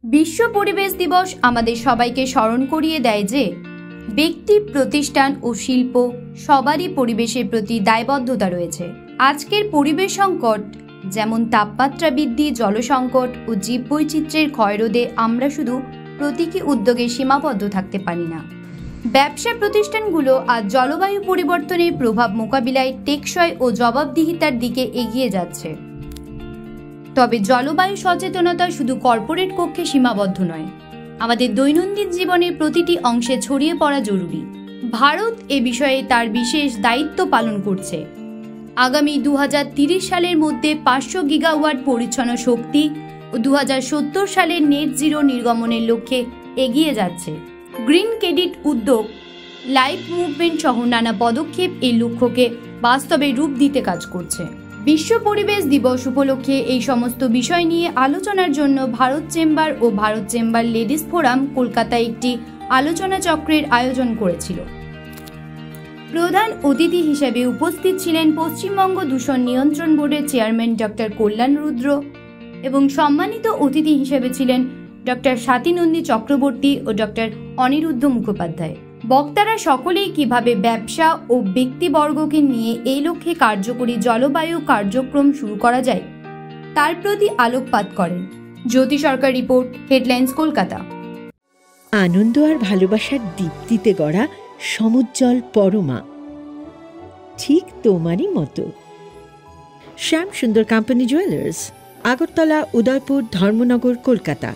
বিশ্ব পরিবেশ দিবস আমাদের সবাইকে স্মরণ করিয়ে দেয় যে ব্যক্তি, প্রতিষ্ঠান ও শিল্প সবারই পরিবেশের প্রতি দায়বদ্ধতা রয়েছে। আজকের পরিবেশ সংকট যেমন তাপমাত্রা বৃদ্ধি, জলসংকট ও জীববৈচিত্র্যের ক্ষয়রোধে আমরা শুধু প্রতীকী উদ্যোগে সীমাবদ্ধ থাকতে পারি না। ব্যবসা প্রতিষ্ঠানগুলো আজ জলবায়ু পরিবর্তনের প্রভাব মোকাবিলায় টেকসই ও জবাবদিহিতার দিকে এগিয়ে যাচ্ছে। তবে জলবায়ু সচেতনতা শুধু কর্পোরেট কক্ষে সীমাবদ্ধ নয়, আমাদের দৈনন্দিন জীবনের প্রতিটি অংশে ছড়িয়ে পড়া জরুরি। ভারত এ বিষয়ে তার বিশেষ দায়িত্ব পালন করছে। আগামী 2030 সালের মধ্যে 500 গিগাওয়াট পরিচ্ছন্ন শক্তি ও 2070 সালের নেট জিরো নির্গমনের লক্ষ্যে এগিয়ে যাচ্ছে। গ্রিন ক্রেডিট উদ্যোগ, লাইফ মুভমেন্ট সহ নানা পদক্ষেপ এই লক্ষ্যকে বাস্তবে রূপ দিতে কাজ করছে। বিশ্ব পরিবেশ দিবস উপলক্ষে এই সমস্ত বিষয় নিয়ে আলোচনার জন্য ভারত চেম্বার ও ভারত চেম্বার লেডিস ফোরাম কলকাতায় একটি আলোচনা চক্রের আয়োজন করেছিল। প্রধান অতিথি হিসেবে উপস্থিত ছিলেন পশ্চিমবঙ্গ দূষণ নিয়ন্ত্রণ বোর্ডের চেয়ারম্যান ডক্টর কল্যাণ রুদ্র এবং সম্মানিত অতিথি হিসেবে ছিলেন ডক্টর স্বাতী চক্রবর্তী ও ডক্টর অনিরুদ্ধ মুখোপাধ্যায়। বক্তারা সকলেই কিভাবে ব্যবসা ও ব্যক্তিবর্গকে নিয়ে এই লক্ষ্যে কার্যকরী জলবায়ু কার্যক্রম শুরু করা যায় তার প্রতি আলোকপাত করেন। জ্যোতি সরকার রিপোর্ট, হেডলাইন্স, কলকাতা। আনন্দ আর ভালোবাসার দীপ্তিতে গড়া সমুজ্জ্বল পরমা, ঠিক তোমারই মতো। শ্যাম সুন্দর কোম্পানি জুয়েলার্স, আগরতলা, উদয়পুর, ধর্মনগর, কলকাতা।